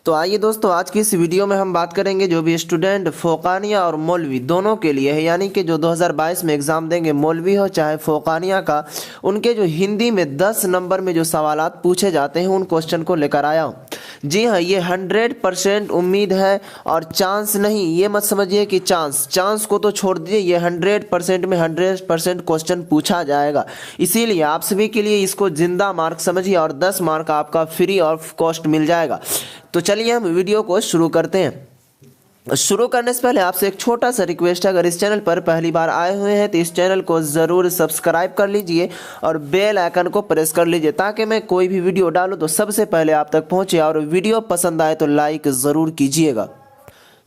तो आइए दोस्तों, आज की इस वीडियो में हम बात करेंगे जो भी स्टूडेंट फोकानिया और मौलवी दोनों के लिए है, यानी कि जो 2022 में एग्जाम देंगे, मौलवी हो चाहे फोकानिया का, उनके जो हिंदी में 10 नंबर में जो सवालात पूछे जाते हैं उन क्वेश्चन को लेकर आया हूँ। जी हाँ, ये 100% उम्मीद है और चांस नहीं, ये मत समझिए कि चांस को तो छोड़ दीजिए, ये 100% में 100% क्वेश्चन पूछा जाएगा। इसीलिए आप सभी के लिए इसको जिंदा मार्क समझिए और 10 मार्क आपका फ्री ऑफ कॉस्ट मिल जाएगा। तो चलिए हम वीडियो को शुरू करते हैं। शुरू करने से पहले आपसे एक छोटा सा रिक्वेस्ट है, अगर इस चैनल पर पहली बार आए हुए हैं तो इस चैनल को ज़रूर सब्सक्राइब कर लीजिए और बेल आइकन को प्रेस कर लीजिए ताकि मैं कोई भी वीडियो डालूं तो सबसे पहले आप तक पहुंचे। और वीडियो पसंद आए तो लाइक ज़रूर कीजिएगा।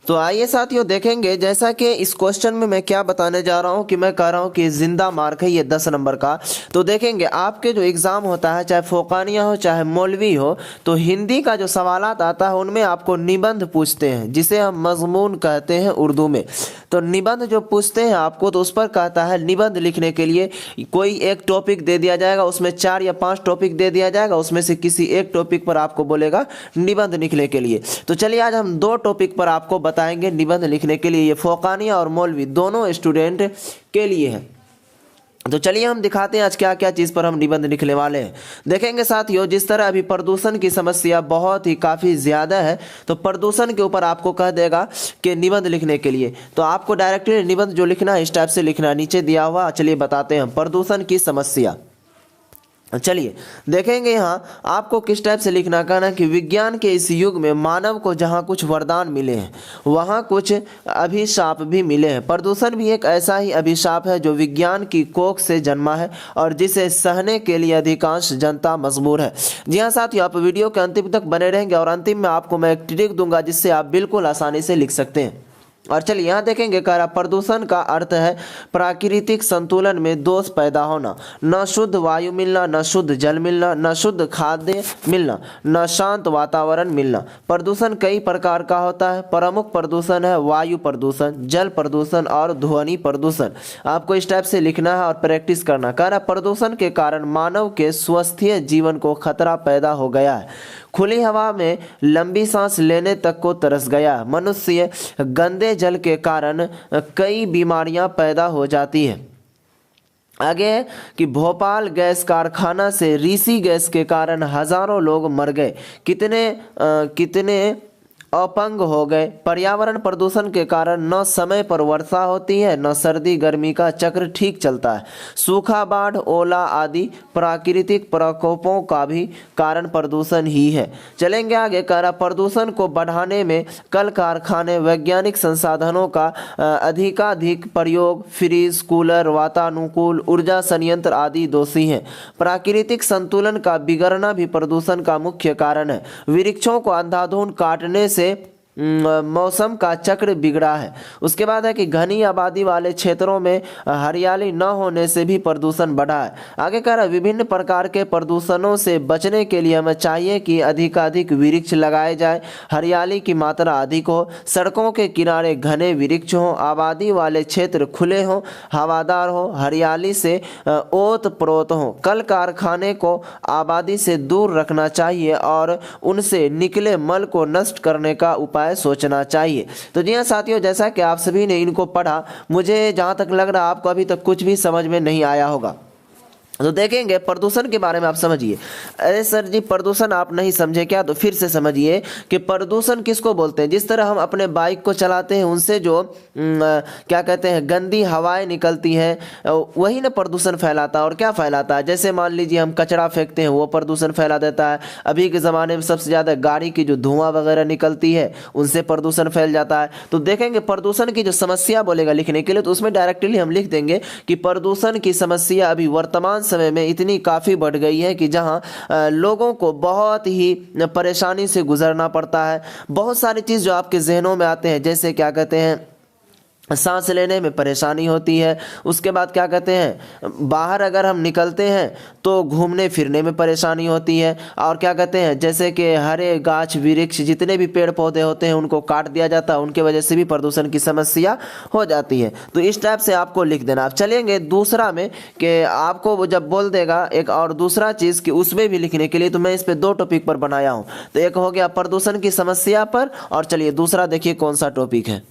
तो आइए साथियों, देखेंगे जैसा कि इस क्वेश्चन में मैं क्या बताने जा रहा हूं कि मैं कह रहा हूं कि जिंदा मार्क है ये 10 नंबर का। तो देखेंगे आपके जो एग्ज़ाम होता है, चाहे फोकानिया हो चाहे मौलवी हो, तो हिंदी का जो सवालात आता है उनमें आपको निबंध पूछते हैं, जिसे हम मजमून कहते हैं उर्दू में। तो निबंध जो पूछते हैं आपको, तो उस पर कहता है निबंध लिखने के लिए कोई एक टॉपिक दे दिया जाएगा, उसमें 4 या 5 टॉपिक दे दिया जाएगा, उसमें से किसी एक टॉपिक पर आपको बोलेगा निबंध लिखने के लिए। तो चलिए आज हम 2 टॉपिक पर आपको बताएंगे निबंध लिखने के लिए। ये फोकानिया और मौलवी दोनों स्टूडेंट के लिए है। तो चलिए हम दिखाते हैं आज क्या क्या चीज़ पर हम निबंध लिखने वाले हैं। देखेंगे साथियों, जिस तरह अभी प्रदूषण की समस्या बहुत ही काफ़ी ज़्यादा है, तो प्रदूषण के ऊपर आपको कह देगा कि निबंध लिखने के लिए, तो आपको डायरेक्टली निबंध जो लिखना है इस टाइप से लिखना है, नीचे दिया हुआ। चलिए बताते हैं प्रदूषण की समस्या। चलिए देखेंगे यहाँ आपको किस टाइप से लिखना, कहना कि विज्ञान के इस युग में मानव को जहाँ कुछ वरदान मिले हैं वहाँ कुछ अभिशाप भी मिले हैं। प्रदूषण भी एक ऐसा ही अभिशाप है जो विज्ञान की कोख से जन्मा है और जिसे सहने के लिए अधिकांश जनता मजबूर है। जी हाँ साथियों, आप वीडियो के अंतिम तक बने रहेंगे और अंतिम में आपको मैं एक ट्रिक दूंगा जिससे आप बिल्कुल आसानी से लिख सकते हैं। और चलिए यहाँ देखेंगे, कह रहा प्रदूषण का अर्थ है प्राकृतिक संतुलन में दोष पैदा होना, न शुद्ध वायु मिलना, न शुद्ध जल मिलना, न शुद्ध खाद्य मिलना, न शांत वातावरण मिलना। प्रदूषण कई प्रकार का होता है। प्रमुख प्रदूषण है वायु प्रदूषण, जल प्रदूषण और ध्वनि प्रदूषण। आपको इस टाइप से लिखना है और प्रैक्टिस करना। कह रहा प्रदूषण के कारण मानव के स्वस्थीय जीवन को खतरा पैदा हो गया है। खुली हवा में लंबी सांस लेने तक को तरस गया। मनुष्य गंदे जल के कारण कई बीमारियां पैदा हो जाती हैं। आगे है कि भोपाल गैस कारखाना से ऋषि गैस के कारण हजारों लोग मर गए, कितने अपंग हो गए। पर्यावरण प्रदूषण के कारण न समय पर वर्षा होती है, न सर्दी गर्मी का चक्र ठीक चलता है। सूखा, बाढ़, ओला आदि प्राकृतिक प्रकोपों का भी कारण प्रदूषण ही है। चलेंगे आगे, कह रहा प्रदूषण को बढ़ाने में कल कारखाने, वैज्ञानिक संसाधनों का अधिकाधिक प्रयोग, फ्रिज, कूलर, वातानुकूल ऊर्जा संयंत्र आदि दोषी हैं। प्राकृतिक संतुलन का बिगड़ना भी प्रदूषण का मुख्य कारण है। वृक्षों को अंधाधुंध काटने से मौसम का चक्र बिगड़ा है। उसके बाद है कि घनी आबादी वाले क्षेत्रों में हरियाली न होने से भी प्रदूषण बढ़ा है। आगे कह रहा विभिन्न प्रकार के प्रदूषणों से बचने के लिए हमें चाहिए कि अधिकाधिक वृक्ष लगाए जाए, हरियाली की मात्रा अधिक हो, सड़कों के किनारे घने वृक्ष हों, आबादी वाले क्षेत्र खुले हों, हवादार हो, हरियाली से ओत प्रोत हों। कल कारखाने को आबादी से दूर रखना चाहिए और उनसे निकले मल को नष्ट करने का उपाय सोचना चाहिए। तो जी हाँ साथियों, जैसा कि आप सभी ने इनको पढ़ा, मुझे जहां तक लग रहा आपको अभी तक कुछ भी समझ में नहीं आया होगा। तो देखेंगे प्रदूषण के बारे में आप समझिए। अरे सर जी, प्रदूषण आप नहीं समझे क्या? तो फिर से समझिए कि प्रदूषण किसको बोलते हैं। जिस तरह हम अपने बाइक को चलाते हैं, उनसे जो क्या कहते हैं गंदी हवाएं निकलती हैं, वही ना प्रदूषण फैलाता है। और क्या फैलाता है, जैसे मान लीजिए हम कचरा फेंकते हैं, वो प्रदूषण फैला देता है। अभी के ज़माने में सबसे ज़्यादा गाड़ी की जो धुआं वगैरह निकलती है, उनसे प्रदूषण फैल जाता है। तो देखेंगे प्रदूषण की जो समस्या बोलेगा लिखने के लिए, तो उसमें डायरेक्टली हम लिख देंगे कि प्रदूषण की समस्या अभी वर्तमान समय में इतनी काफ़ी बढ़ गई है कि जहां लोगों को बहुत ही परेशानी से गुजरना पड़ता है। बहुत सारी चीज़ जो आपके जहनों में आते हैं, जैसे क्या कहते हैं सांस लेने में परेशानी होती है। उसके बाद क्या कहते हैं, बाहर अगर हम निकलते हैं तो घूमने फिरने में परेशानी होती है। और क्या कहते हैं, जैसे कि हरे गाछ वृक्ष जितने भी पेड़ पौधे होते हैं उनको काट दिया जाता है, उनके वजह से भी प्रदूषण की समस्या हो जाती है। तो इस टाइप से आपको लिख देना। आप चलेंगे दूसरा में कि आपको वो जब बोल देगा एक और दूसरा चीज़ कि उसमें भी लिखने के लिए, तो मैं इस पर 2 टॉपिक पर बनाया हूँ। तो एक हो गया प्रदूषण की समस्या पर, और चलिए दूसरा देखिए कौन सा टॉपिक है।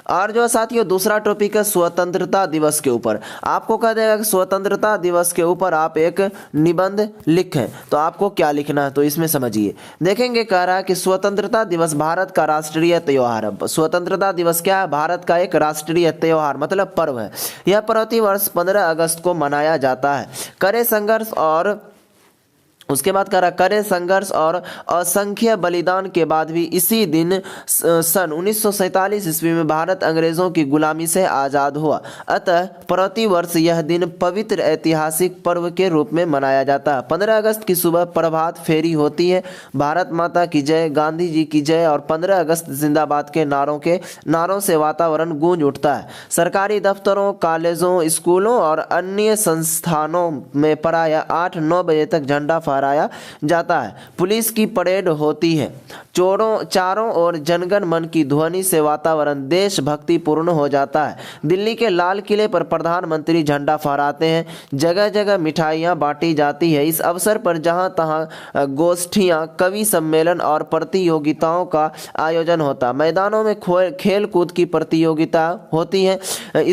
और जो साथियों दूसरा टॉपिक है स्वतंत्रता दिवस के ऊपर। आपको कह देगा कि स्वतंत्रता दिवस के ऊपर आप एक निबंध लिखें, तो आपको क्या लिखना है, तो इसमें समझिए। देखेंगे कह रहा है कि स्वतंत्रता दिवस भारत का राष्ट्रीय त्योहार है। स्वतंत्रता दिवस क्या है, भारत का एक राष्ट्रीय त्योहार मतलब पर्व है। यह प्रति वर्ष 15 अगस्त को मनाया जाता है। कड़े संघर्ष और उसके बाद कह रहा कड़े संघर्ष और असंख्य बलिदान के बाद भी इसी दिन सन 1947 ईस्वी में भारत अंग्रेजों की गुलामी से आज़ाद हुआ। अतः प्रति वर्ष यह दिन पवित्र ऐतिहासिक पर्व के रूप में मनाया जाता है। 15 अगस्त की सुबह प्रभात फेरी होती है। भारत माता की जय, गांधी जी की जय और 15 अगस्त जिंदाबाद के नारों से वातावरण गूंज उठता है। सरकारी दफ्तरों, कॉलेजों, स्कूलों और अन्य संस्थानों में प्रायः 8-9 बजे तक झंडा फहराया जाता है। पुलिस की परेड होती है। चारों ओर जनगण मन की ध्वनि से वातावरण देशभक्ति पूर्ण हो जाता है। दिल्ली के लाल किले पर प्रधानमंत्री झंडा फहराते हैं। जगह जगह मिठाइयाँ बांटी जाती है। इस अवसर पर जहाँ तहाँ गोष्ठियाँ, कवि सम्मेलन और प्रतियोगिताओं का आयोजन होता है। मैदानों में खेल कूद की प्रतियोगिता होती है।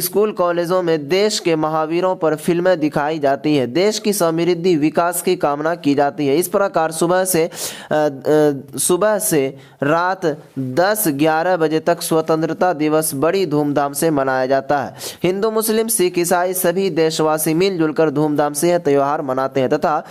स्कूल कॉलेजों में देश के महावीरों पर फिल्में दिखाई जाती है। देश की समृद्धि विकास की कामना की जाती है। इस प्रकार सुबह से रात 10-11 बजे तक स्वतंत्रता दिवस बड़ी धूमधाम से मनाया जाता है। हिंदू, मुस्लिम, सिख, ईसाई सभी देशवासी मिलजुल कर धूमधाम से यह त्योहार मनाते हैं तथा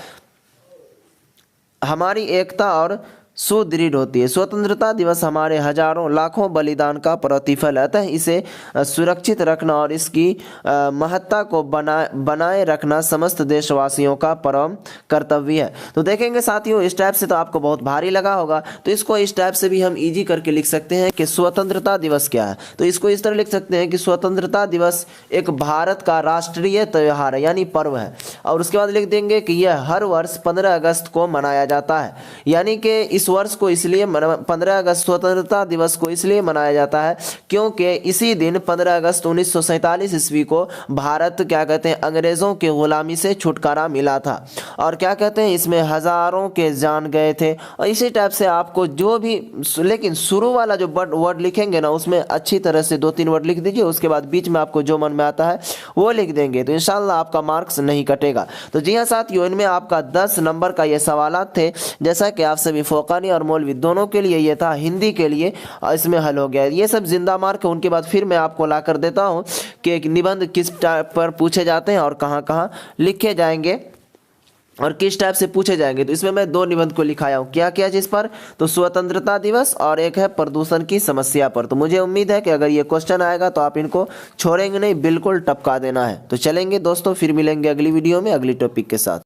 हमारी एकता और सुदृढ़ होती है। स्वतंत्रता दिवस हमारे हजारों लाखों बलिदान का प्रतिफल है। अतः इसे सुरक्षित रखना और इसकी महत्ता को बनाए रखना समस्त देशवासियों का परम कर्तव्य है। तो देखेंगे साथियों इस टाइप से तो आपको बहुत भारी लगा होगा, तो इसको इस टाइप से भी हम इजी करके लिख सकते हैं कि स्वतंत्रता दिवस क्या है। तो इसको इस तरह लिख सकते हैं कि स्वतंत्रता दिवस एक भारत का राष्ट्रीय त्योहार है यानी पर्व है। और उसके बाद लिख देंगे कि यह हर वर्ष 15 अगस्त को मनाया जाता है। यानी कि इस वर्ष को इसलिए 15 अगस्त स्वतंत्रता दिवस को इसलिए मनाया जाता है क्योंकि इसी दिन 15 अगस्त 1947 ईस्वी को भारत क्या कहते हैं अंग्रेजों के गुलामी से छुटकारा मिला था। और क्या कहते हैं इसमें हजारों के जान गए थे। और इसी टाइप से आपको जो भी, लेकिन शुरू वाला जो वर्ड लिखेंगे ना उसमें अच्छी तरह से 2-3 वर्ड लिख दीजिए। उसके बाद बीच में आपको जो मन में आता है वो लिख देंगे, तो इंशाल्लाह आपका मार्क्स नहीं कटेगा। तो जी हाँ साथियों, इनमें आपका 10 नंबर का ये सवालात थे। जैसा कि आप सभी फोकानी और मौलवी दोनों के लिए ये था, हिंदी के लिए इसमें हल हो गया। ये सब जिंदा मार्क है। उनके बाद फिर मैं आपको ला कर देता हूँ कि निबंध किस टाइप पर पूछे जाते हैं और कहाँ कहाँ लिखे जाएंगे और किस टाइप से पूछे जाएंगे। तो इसमें मैं 2 निबंध को लिखाया हूँ। क्या क्या चीज़ पर, तो स्वतंत्रता दिवस और एक है प्रदूषण की समस्या पर। तो मुझे उम्मीद है कि अगर ये क्वेश्चन आएगा तो आप इनको छोड़ेंगे नहीं, बिल्कुल टपका देना है। तो चलेंगे दोस्तों, फिर मिलेंगे अगली वीडियो में अगली टॉपिक के साथ।